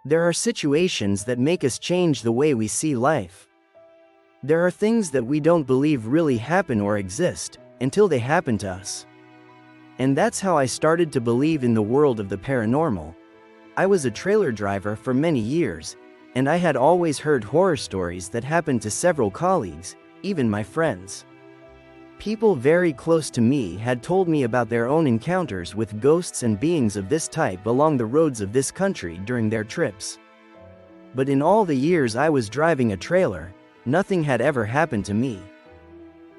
There are situations that make us change the way we see life. There are things that we don't believe really happen or exist, until they happen to us. And that's how I started to believe in the world of the paranormal. I was a trailer driver for many years, and I had always heard horror stories that happened to several colleagues, even my friends. People very close to me had told me about their own encounters with ghosts and beings of this type along the roads of this country during their trips. But in all the years I was driving a trailer, nothing had ever happened to me.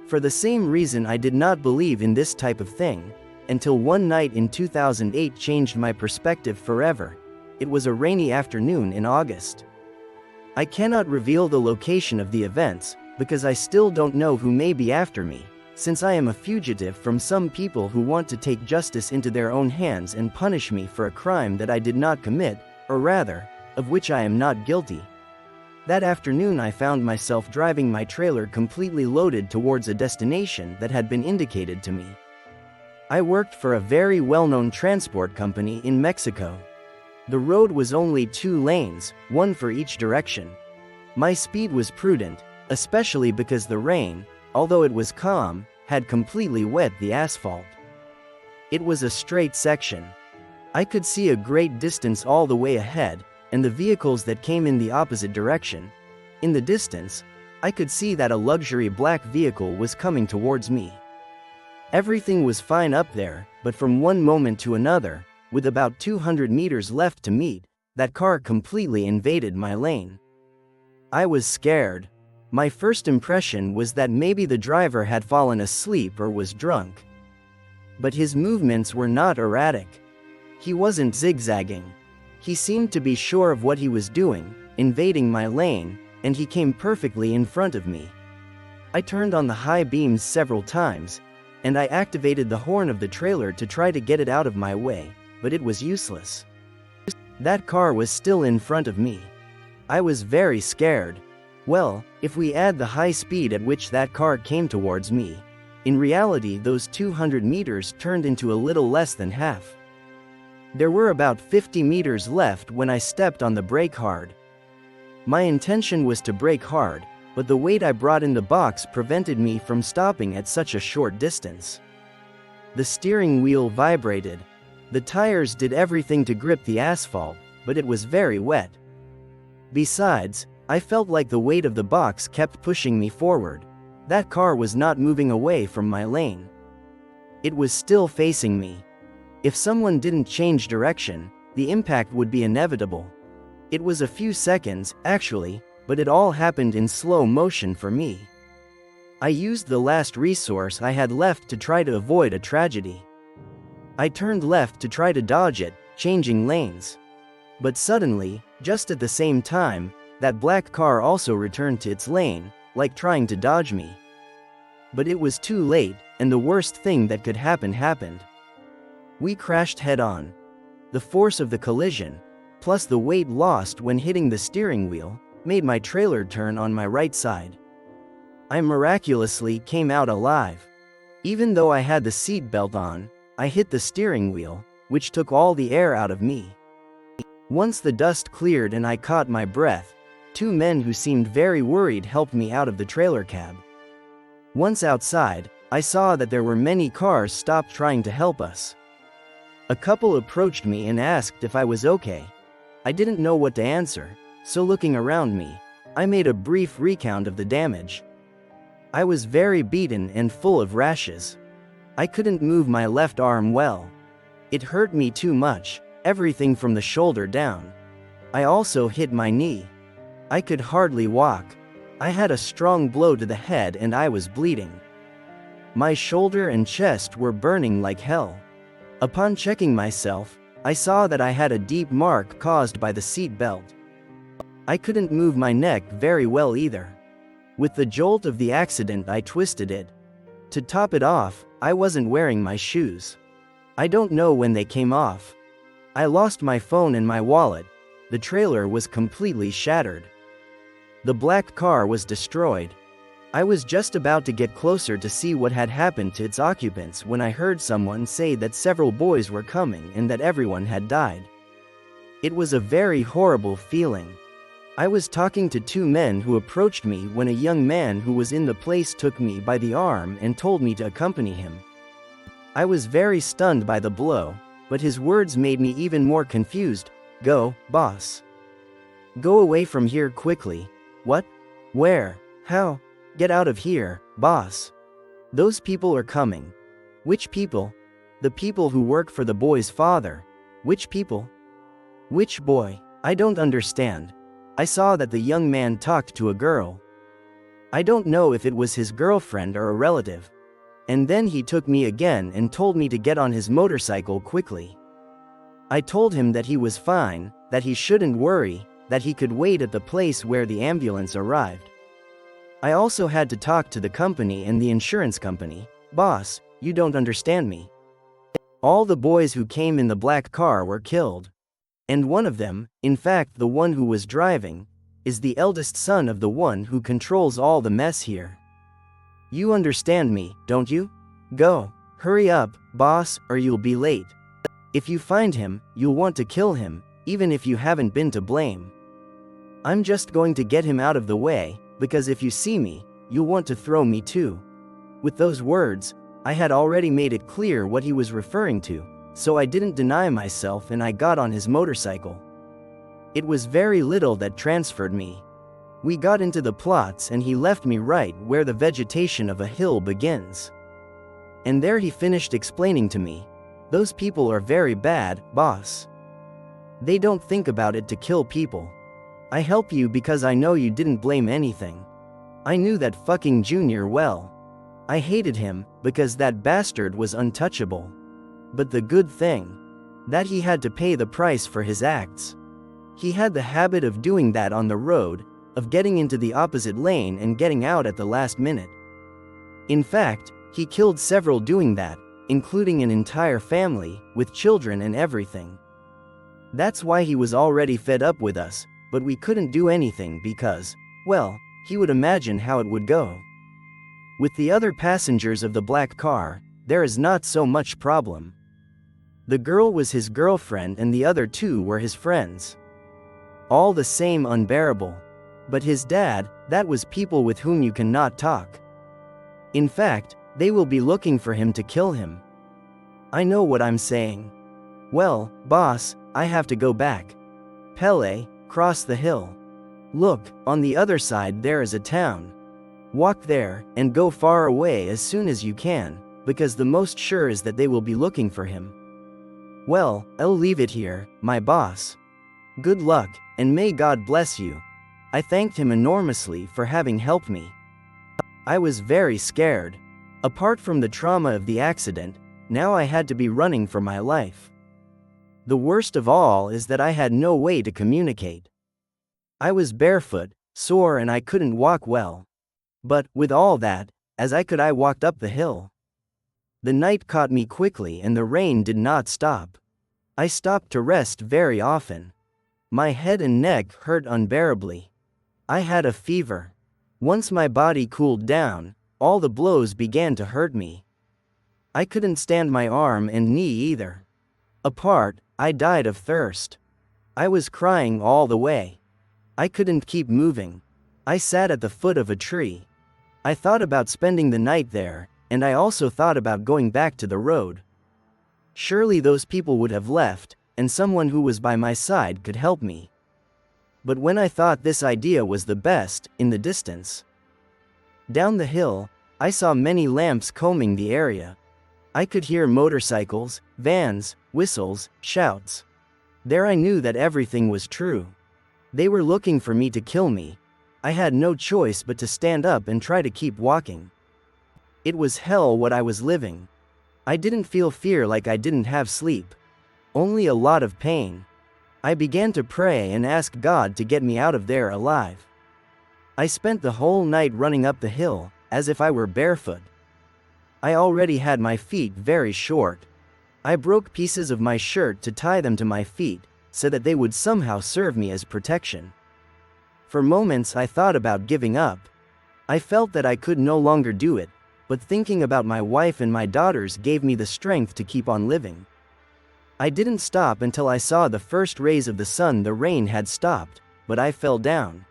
For the same reason I did not believe in this type of thing, until one night in 2008 changed my perspective forever. It was a rainy afternoon in August. I cannot reveal the location of the events, because I still don't know who may be after me, since I am a fugitive from some people who want to take justice into their own hands and punish me for a crime that I did not commit, or rather, of which I am not guilty. That afternoon I found myself driving my trailer completely loaded towards a destination that had been indicated to me. I worked for a very well-known transport company in Mexico. The road was only 2 lanes, one for each direction. My speed was prudent, especially because the rain, although it was calm, had completely wet the asphalt. It was a straight section. I could see a great distance all the way ahead, and the vehicles that came in the opposite direction. In the distance, I could see that a luxury black vehicle was coming towards me. Everything was fine up there, but from one moment to another, with about 200 meters left to meet, that car completely invaded my lane. I was scared. My first impression was that maybe the driver had fallen asleep or was drunk. But his movements were not erratic. He wasn't zigzagging. He seemed to be sure of what he was doing, invading my lane, and he came perfectly in front of me. I turned on the high beams several times, and I activated the horn of the trailer to try to get it out of my way, but it was useless. That car was still in front of me. I was very scared. Well, if we add the high speed at which that car came towards me, in reality those 200 meters turned into a little less than half. There were about 50 meters left when I stepped on the brake hard. My intention was to brake hard, but the weight I brought in the box prevented me from stopping at such a short distance. The steering wheel vibrated. The tires did everything to grip the asphalt, but it was very wet. Besides, I felt like the weight of the box kept pushing me forward. That car was not moving away from my lane. It was still facing me. If someone didn't change direction, the impact would be inevitable. It was a few seconds, actually, but it all happened in slow motion for me. I used the last resource I had left to try to avoid a tragedy. I turned left to try to dodge it, changing lanes. But suddenly, just at the same time, that black car also returned to its lane, like trying to dodge me. But it was too late, and the worst thing that could happen happened. We crashed head-on. The force of the collision, plus the weight lost when hitting the steering wheel, made my trailer turn on my right side. I miraculously came out alive. Even though I had the seat belt on, I hit the steering wheel, which took all the air out of me. Once the dust cleared and I caught my breath, 2 men who seemed very worried helped me out of the trailer cab. Once outside, I saw that there were many cars stopped trying to help us. A couple approached me and asked if I was okay. I didn't know what to answer, so looking around me, I made a brief recount of the damage. I was very beaten and full of rashes. I couldn't move my left arm well. It hurt me too much, everything from the shoulder down. I also hit my knee. I could hardly walk. I had a strong blow to the head and I was bleeding. My shoulder and chest were burning like hell. Upon checking myself, I saw that I had a deep mark caused by the seat belt. I couldn't move my neck very well either. With the jolt of the accident I twisted it. To top it off, I wasn't wearing my shoes. I don't know when they came off. I lost my phone and my wallet. The trailer was completely shattered. The black car was destroyed. I was just about to get closer to see what had happened to its occupants when I heard someone say that several boys were coming and that everyone had died. It was a very horrible feeling. I was talking to two men who approached me when a young man who was in the place took me by the arm and told me to accompany him. I was very stunned by the blow, but his words made me even more confused. Go, boss. Go away from here quickly. What? Where? How? Get out of here, boss. Those people are coming. Which people? The people who work for the boy's father. Which people? Which boy? I don't understand. I saw that the young man talked to a girl. I don't know if it was his girlfriend or a relative. And then he took me again and told me to get on his motorcycle quickly. I told him that he was fine, that he shouldn't worry, that he could wait at the place where the ambulance arrived. I also had to talk to the company and the insurance company. Boss, you don't understand me. All the boys who came in the black car were killed. And one of them, in fact the one who was driving, is the eldest son of the one who controls all the mess here. You understand me, don't you? Go, hurry up, boss, or you'll be late. If you find him, you'll want to kill him, even if you haven't been to blame. I'm just going to get him out of the way, because if you see me, you'll want to throw me too. With those words, I had already made it clear what he was referring to, so I didn't deny myself and I got on his motorcycle. It was very little that transferred me. We got into the plots and he left me right where the vegetation of a hill begins. And there he finished explaining to me, those people are very bad, boss. They don't think about it to kill people. I help you because I know you didn't blame anything. I knew that fucking Junior well. I hated him, because that bastard was untouchable. But the good thing, that he had to pay the price for his acts. He had the habit of doing that on the road, of getting into the opposite lane and getting out at the last minute. In fact, he killed several doing that, including an entire family, with children and everything. That's why he was already fed up with us, but we couldn't do anything because, well, he would imagine how it would go. With the other passengers of the black car, there is not so much problem. The girl was his girlfriend and the other two were his friends. All the same unbearable. But his dad, that was people with whom you cannot talk. In fact, they will be looking for him to kill him. I know what I'm saying. Well, boss, I have to go back. Pele, cross the hill. Look, on the other side there is a town. Walk there, and go far away as soon as you can, because the most sure is that they will be looking for him. Well, I'll leave it here, my boss. Good luck, and may God bless you. I thanked him enormously for having helped me. I was very scared. Apart from the trauma of the accident, now I had to be running for my life. The worst of all is that I had no way to communicate. I was barefoot, sore and I couldn't walk well. But, with all that, I walked up the hill. The night caught me quickly and the rain did not stop. I stopped to rest very often. My head and neck hurt unbearably. I had a fever. Once my body cooled down, all the blows began to hurt me. I couldn't stand my arm and knee either. Apart, I died of thirst. I was crying all the way. I couldn't keep moving. I sat at the foot of a tree. I thought about spending the night there, and I also thought about going back to the road. Surely those people would have left, and someone who was by my side could help me. But when I thought this idea was the best, in the distance, down the hill, I saw many lamps combing the area. I could hear motorcycles, vans, whistles, shouts. There I knew that everything was true. They were looking for me to kill me. I had no choice but to stand up and try to keep walking. It was hell what I was living. I didn't feel fear like I didn't have sleep. Only a lot of pain. I began to pray and ask God to get me out of there alive. I spent the whole night running up the hill, as if I were barefoot. I already had my feet very short. I broke pieces of my shirt to tie them to my feet, so that they would somehow serve me as protection. For moments I thought about giving up. I felt that I could no longer do it, but thinking about my wife and my daughters gave me the strength to keep on living. I didn't stop until I saw the first rays of the sun. The rain had stopped, but I fell down.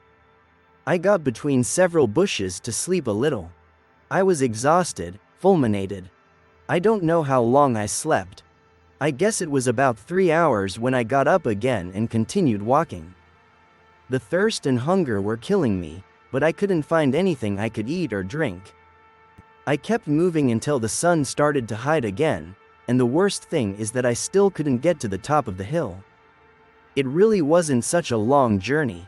I got between several bushes to sleep a little. I was exhausted, fulminated. I don't know how long I slept. I guess it was about 3 hours when I got up again and continued walking. The thirst and hunger were killing me, but I couldn't find anything I could eat or drink. I kept moving until the sun started to hide again, and the worst thing is that I still couldn't get to the top of the hill. It really wasn't such a long journey.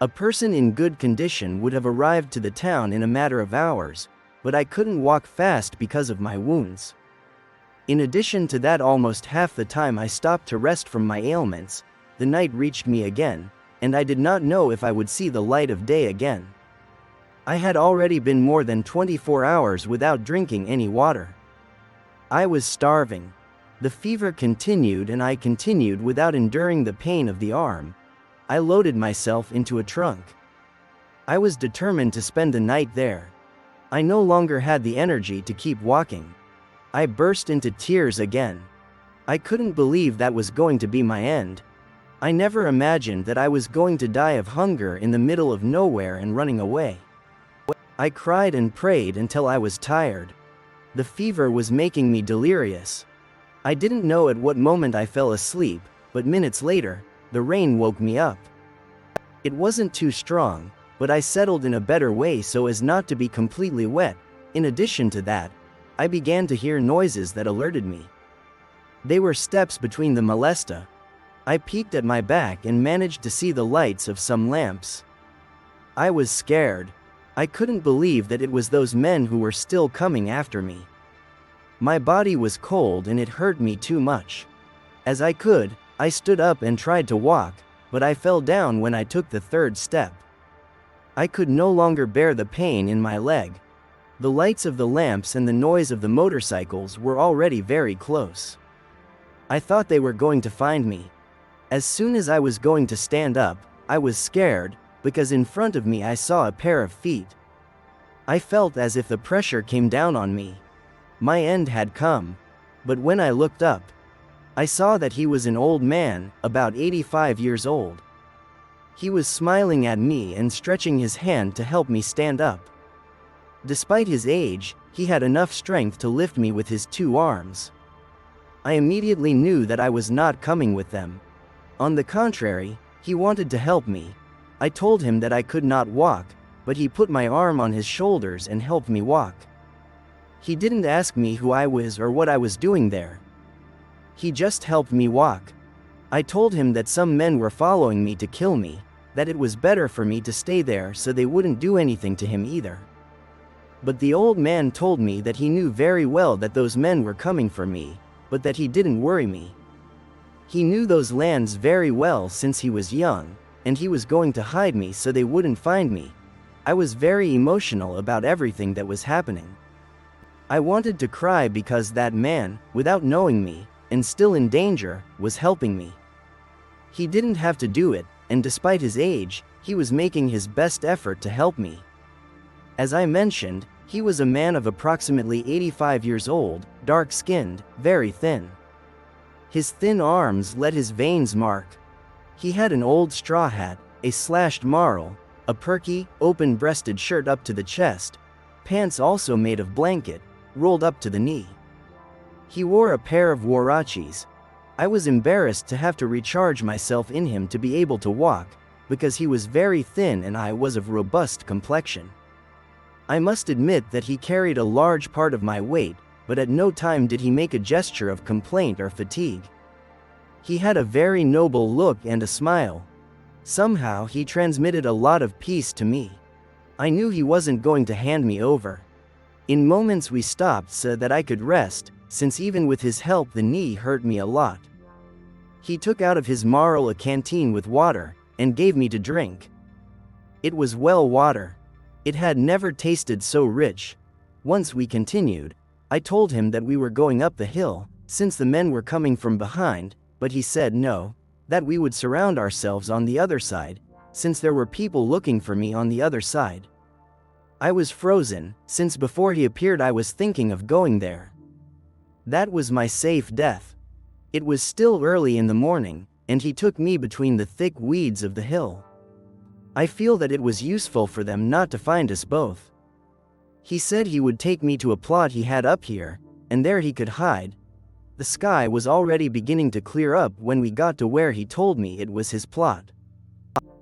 A person in good condition would have arrived to the town in a matter of hours, but I couldn't walk fast because of my wounds. In addition to that, almost half the time I stopped to rest from my ailments, the night reached me again, and I did not know if I would see the light of day again. I had already been more than 24 hours without drinking any water. I was starving. The fever continued and I continued without enduring the pain of the arm. I loaded myself into a trunk. I was determined to spend the night there. I no longer had the energy to keep walking. I burst into tears again. I couldn't believe that was going to be my end. I never imagined that I was going to die of hunger in the middle of nowhere and running away. I cried and prayed until I was tired. The fever was making me delirious. I didn't know at what moment I fell asleep, but minutes later, the rain woke me up. It wasn't too strong, but I settled in a better way so as not to be completely wet. In addition to that, I began to hear noises that alerted me. They were steps between the molesta. I peeked at my back and managed to see the lights of some lamps. I was scared. I couldn't believe that it was those men who were still coming after me. My body was cold and it hurt me too much. As I could, I stood up and tried to walk, but I fell down when I took the third step. I could no longer bear the pain in my leg. The lights of the lamps and the noise of the motorcycles were already very close. I thought they were going to find me. As soon as I was going to stand up, I was scared, because in front of me I saw a pair of feet. I felt as if the pressure came down on me. My end had come. But when I looked up, I saw that he was an old man, about 85 years old. He was smiling at me and stretching his hand to help me stand up. Despite his age, he had enough strength to lift me with his 2 arms. I immediately knew that I was not coming with them. On the contrary, he wanted to help me. I told him that I could not walk, but he put my arm on his shoulders and helped me walk. He didn't ask me who I was or what I was doing there. He just helped me walk. I told him that some men were following me to kill me, that it was better for me to stay there so they wouldn't do anything to him either. But the old man told me that he knew very well that those men were coming for me, but that he didn't worry me. He knew those lands very well since he was young, and he was going to hide me so they wouldn't find me. I was very emotional about everything that was happening. I wanted to cry because that man, without knowing me, and still in danger, was helping me. He didn't have to do it, and despite his age, he was making his best effort to help me. As I mentioned, he was a man of approximately 85 years old, dark-skinned, very thin. His thin arms let his veins mark. He had an old straw hat, a slashed marl, a perky, open-breasted shirt up to the chest, pants also made of blanket, rolled up to the knee. He wore a pair of huaraches. I was embarrassed to have to recharge myself in him to be able to walk, because he was very thin and I was of robust complexion. I must admit that he carried a large part of my weight, but at no time did he make a gesture of complaint or fatigue. He had a very noble look and a smile. Somehow he transmitted a lot of peace to me. I knew he wasn't going to hand me over. In moments we stopped so that I could rest, since even with his help the knee hurt me a lot. He took out of his marl a canteen with water, and gave me to drink. It was well water. It had never tasted so rich. Once we continued, I told him that we were going up the hill, since the men were coming from behind, but he said no, that we would surround ourselves on the other side, since there were people looking for me on the other side. I was frozen, since before he appeared I was thinking of going there. That was my safe death. It was still early in the morning, and he took me between the thick weeds of the hill. I feel that it was useful for them not to find us both. He said he would take me to a plot he had up here, and there he could hide. The sky was already beginning to clear up when we got to where he told me it was his plot.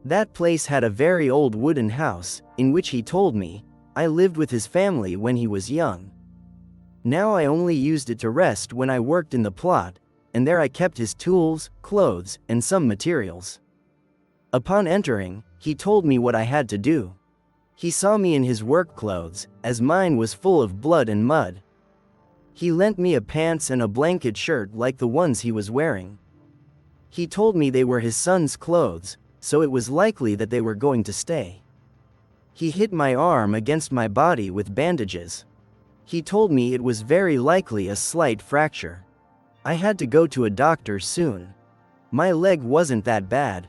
That place had a very old wooden house, in which he told me I lived with his family when he was young. Now I only used it to rest when I worked in the plot, and there I kept his tools, clothes, and some materials. Upon entering, he told me what I had to do. He saw me in his work clothes, as mine was full of blood and mud. He lent me a pants and a blanket shirt like the ones he was wearing. He told me they were his son's clothes, so it was likely that they were going to stay. He hit my arm against my body with bandages. He told me it was very likely a slight fracture. I had to go to a doctor soon. My leg wasn't that bad.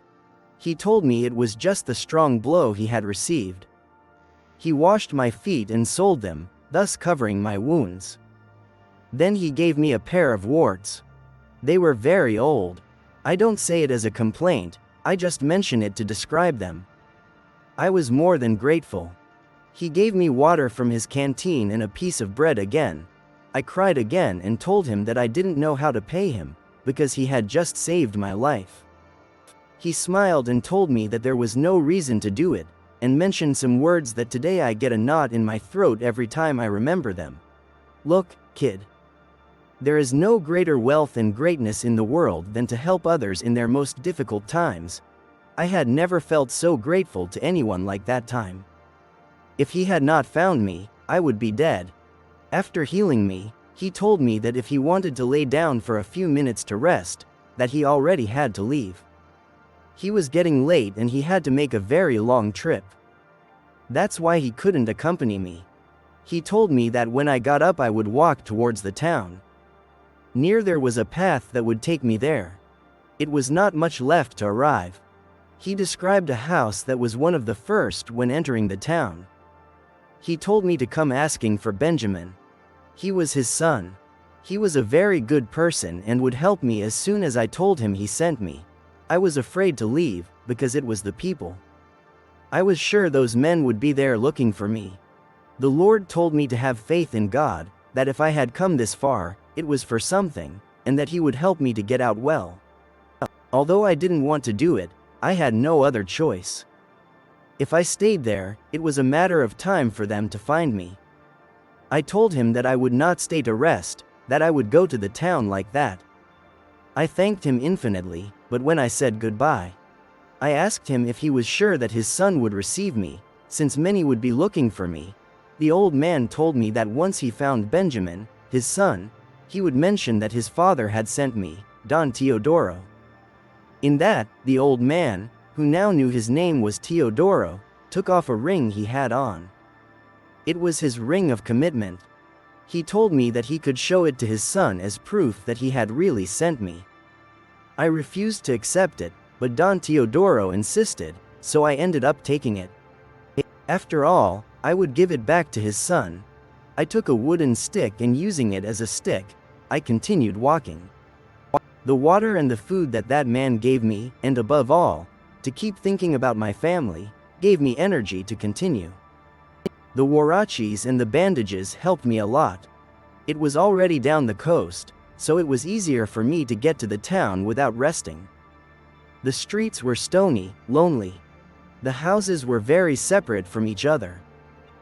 He told me it was just the strong blow he had received. He washed my feet and soled them, thus covering my wounds. Then he gave me a pair of warts. They were very old. I don't say it as a complaint, I just mention it to describe them. I was more than grateful. He gave me water from his canteen and a piece of bread again. I cried again and told him that I didn't know how to pay him, because he had just saved my life. He smiled and told me that there was no reason to do it, and mentioned some words that today I get a knot in my throat every time I remember them. Look, kid. There is no greater wealth and greatness in the world than to help others in their most difficult times. I had never felt so grateful to anyone like that time. If he had not found me, I would be dead. After healing me, he told me that if he wanted to lay down for a few minutes to rest, that he already had to leave. He was getting late and he had to make a very long trip. That's why he couldn't accompany me. He told me that when I got up I would walk towards the town. Near there was a path that would take me there. It was not much left to arrive. He described a house that was one of the first when entering the town. He told me to come asking for Benjamin. He was his son. He was a very good person and would help me as soon as I told him he sent me. I was afraid to leave, because it was the people. I was sure those men would be there looking for me. The Lord told me to have faith in God, that if I had come this far, it was for something, and that He would help me to get out well. Although I didn't want to do it, I had no other choice. If I stayed there, it was a matter of time for them to find me. I told him that I would not stay to rest, that I would go to the town like that. I thanked him infinitely, but when I said goodbye, I asked him if he was sure that his son would receive me, since many would be looking for me. The old man told me that once he found Benjamin, his son, he would mention that his father had sent me, Don Teodoro. In that, the old man, who now knew his name was Teodoro, took off a ring he had on. It was his ring of commitment. He told me that he could show it to his son as proof that he had really sent me. I refused to accept it, but Don Teodoro insisted, so I ended up taking it. After all, I would give it back to his son. I took a wooden stick and using it as a stick, I continued walking. The water and the food that man gave me, and above all, to keep thinking about my family, gave me energy to continue. The huaraches and the bandages helped me a lot. It was already down the coast, so it was easier for me to get to the town without resting. The streets were stony, lonely. The houses were very separate from each other.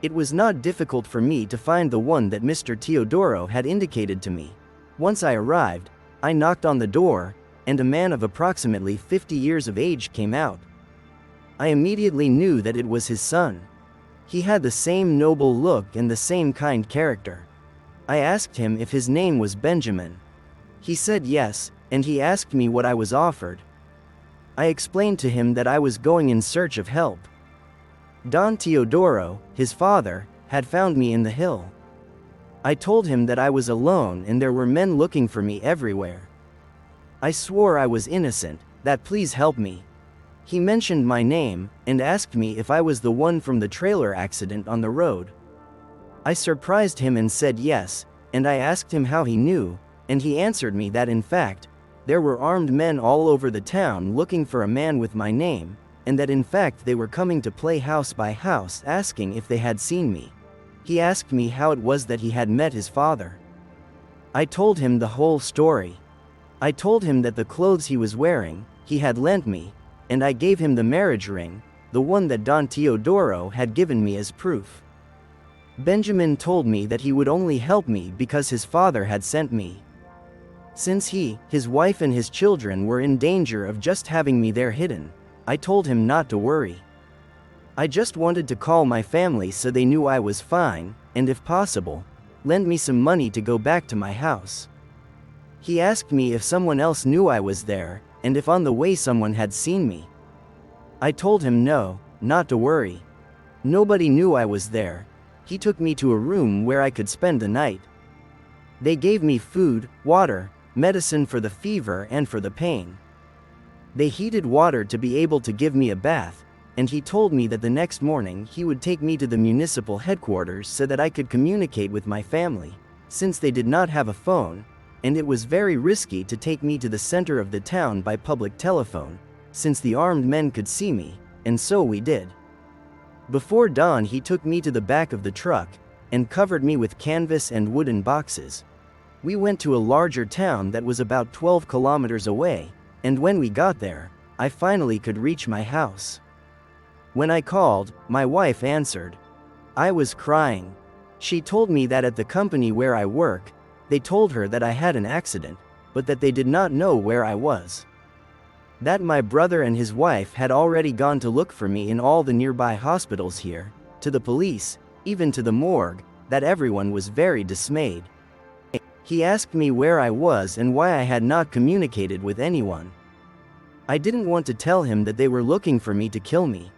It was not difficult for me to find the one that Mr. Teodoro had indicated to me. Once I arrived, I knocked on the door, and a man of approximately 50 years of age came out. I immediately knew that it was his son. He had the same noble look and the same kind character. I asked him if his name was Benjamin. He said yes, and he asked me what I was offered. I explained to him that I was going in search of help. Don Teodoro, his father, had found me in the hill. I told him that I was alone and there were men looking for me everywhere. I swore I was innocent, that please help me. He mentioned my name, and asked me if I was the one from the trailer accident on the road. I surprised him and said yes, and I asked him how he knew, and he answered me that in fact, there were armed men all over the town looking for a man with my name, and that in fact they were coming to play house by house asking if they had seen me. He asked me how it was that he had met his father. I told him the whole story. I told him that the clothes he was wearing, he had lent me, and I gave him the marriage ring, the one that Don Teodoro had given me as proof. Benjamin told me that he would only help me because his father had sent me. Since he, his wife and his children were in danger of just having me there hidden, I told him not to worry. I just wanted to call my family so they knew I was fine, and if possible, lend me some money to go back to my house. He asked me if someone else knew I was there, and if on the way someone had seen me. I told him no, not to worry. Nobody knew I was there. He took me to a room where I could spend the night. They gave me food, water, medicine for the fever and for the pain. They heated water to be able to give me a bath, and he told me that the next morning he would take me to the municipal headquarters so that I could communicate with my family, since they did not have a phone, and it was very risky to take me to the center of the town by public telephone, since the armed men could see me, and so we did. Before dawn he took me to the back of the truck, and covered me with canvas and wooden boxes. We went to a larger town that was about 12 kilometers away, and when we got there, I finally could reach my house. When I called, my wife answered. I was crying. She told me that at the company where I work, they told her that I had an accident, but that they did not know where I was. That my brother and his wife had already gone to look for me in all the nearby hospitals here, to the police, even to the morgue, that everyone was very dismayed. He asked me where I was and why I had not communicated with anyone. I didn't want to tell him that they were looking for me to kill me.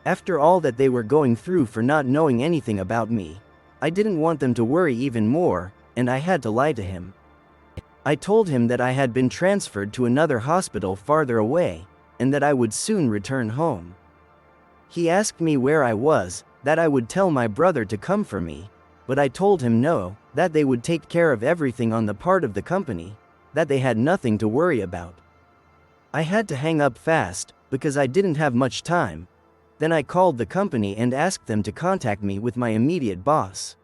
After all that they were going through for not knowing anything about me, I didn't want them to worry even more, and I had to lie to him. I told him that I had been transferred to another hospital farther away, and that I would soon return home. He asked me where I was, that I would tell my brother to come for me, but I told him no, that they would take care of everything on the part of the company, that they had nothing to worry about. I had to hang up fast, because I didn't have much time. Then I called the company and asked them to contact me with my immediate boss.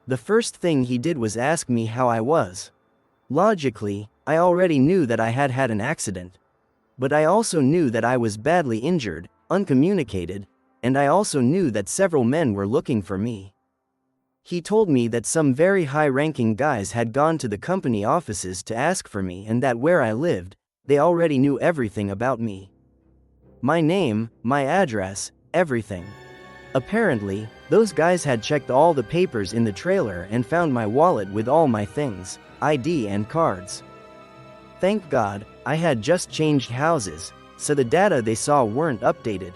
The first thing he did was ask me how I was. Logically, I already knew that I had had an accident. But I also knew that I was badly injured, uncommunicated, and I also knew that several men were looking for me. He told me that some very high-ranking guys had gone to the company offices to ask for me and that where I lived, they already knew everything about me. My name, my address, everything. Apparently, those guys had checked all the papers in the trailer and found my wallet with all my things, ID and cards. Thank God, I had just changed houses, so the data they saw weren't updated.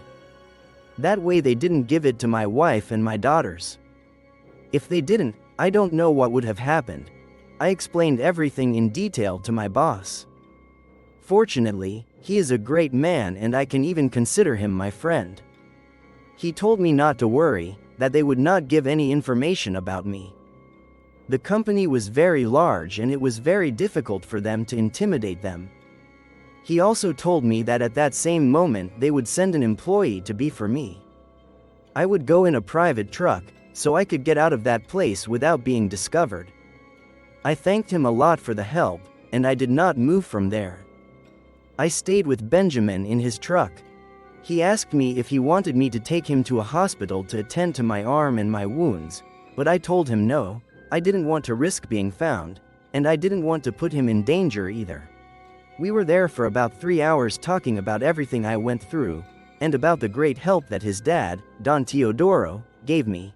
That way they didn't give it to my wife and my daughters. If they didn't, I don't know what would have happened. I explained everything in detail to my boss. Fortunately, he is a great man and I can even consider him my friend. He told me not to worry, that they would not give any information about me. The company was very large and it was very difficult for them to intimidate them. He also told me that at that same moment they would send an employee to be for me. I would go in a private truck, so I could get out of that place without being discovered. I thanked him a lot for the help, and I did not move from there. I stayed with Benjamin in his truck. He asked me if he wanted me to take him to a hospital to attend to my arm and my wounds, but I told him no, I didn't want to risk being found, and I didn't want to put him in danger either. We were there for about 3 hours talking about everything I went through, and about the great help that his dad, Don Teodoro, gave me.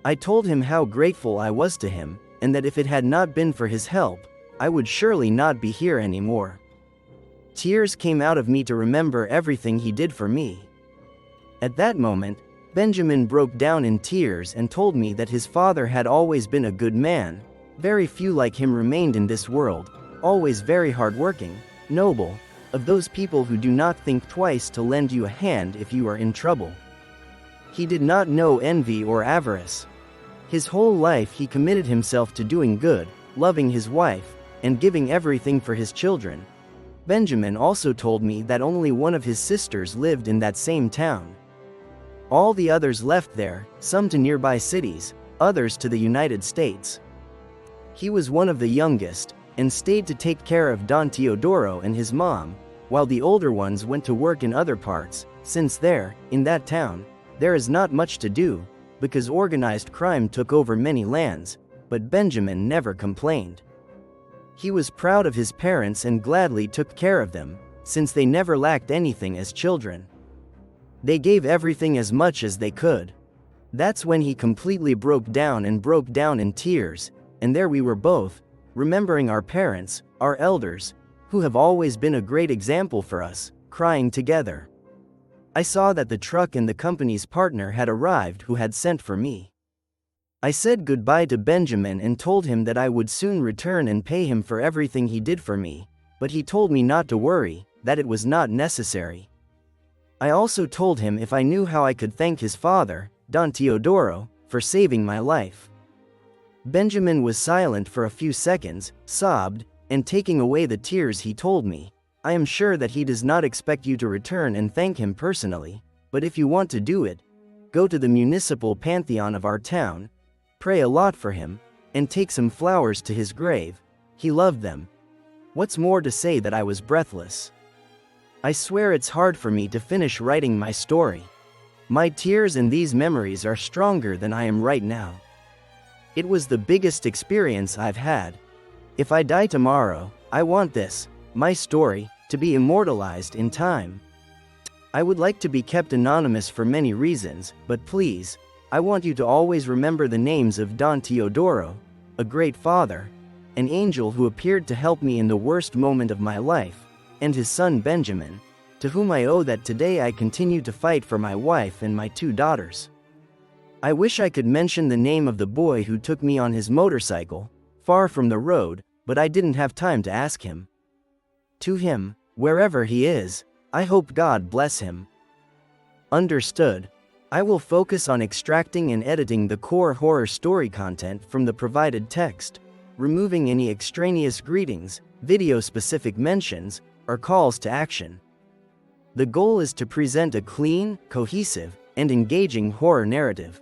I told him how grateful I was to him, and that if it had not been for his help, I would surely not be here anymore. Tears came out of me to remember everything he did for me. At that moment, Benjamin broke down in tears and told me that his father had always been a good man, very few like him remained in this world, always very hardworking, noble, of those people who do not think twice to lend you a hand if you are in trouble. He did not know envy or avarice. His whole life he committed himself to doing good, loving his wife, and giving everything for his children. Benjamin also told me that only one of his sisters lived in that same town. All the others left there, some to nearby cities, others to the United States. He was one of the youngest, and stayed to take care of Don Teodoro and his mom, while the older ones went to work in other parts, since there, in that town, there is not much to do, because organized crime took over many lands, but Benjamin never complained. He was proud of his parents and gladly took care of them, since they never lacked anything as children. They gave everything as much as they could. That's when he completely broke down in tears, and there we were both, remembering our parents, our elders, who have always been a great example for us, crying together. I saw that the truck and the company's partner had arrived who had sent for me. I said goodbye to Benjamin and told him that I would soon return and pay him for everything he did for me, but he told me not to worry, that it was not necessary. I also told him if I knew how I could thank his father, Don Teodoro, for saving my life. Benjamin was silent for a few seconds, sobbed, and taking away the tears he told me, I am sure that he does not expect you to return and thank him personally, but if you want to do it, go to the municipal pantheon of our town, pray a lot for him, and take some flowers to his grave. He loved them. What's more to say that I was breathless? I swear it's hard for me to finish writing my story. My tears and these memories are stronger than I am right now. It was the biggest experience I've had. If I die tomorrow, I want this, my story, to be immortalized in time. I would like to be kept anonymous for many reasons, but please, I want you to always remember the names of Don Teodoro, a great father, an angel who appeared to help me in the worst moment of my life, and his son Benjamin, to whom I owe that today I continue to fight for my wife and my 2 daughters. I wish I could mention the name of the boy who took me on his motorcycle, far from the road, but I didn't have time to ask him. To him, wherever he is, I hope God bless him. Understood. I will focus on extracting and editing the core horror story content from the provided text, removing any extraneous greetings, video-specific mentions, or calls to action. The goal is to present a clean, cohesive, and engaging horror narrative.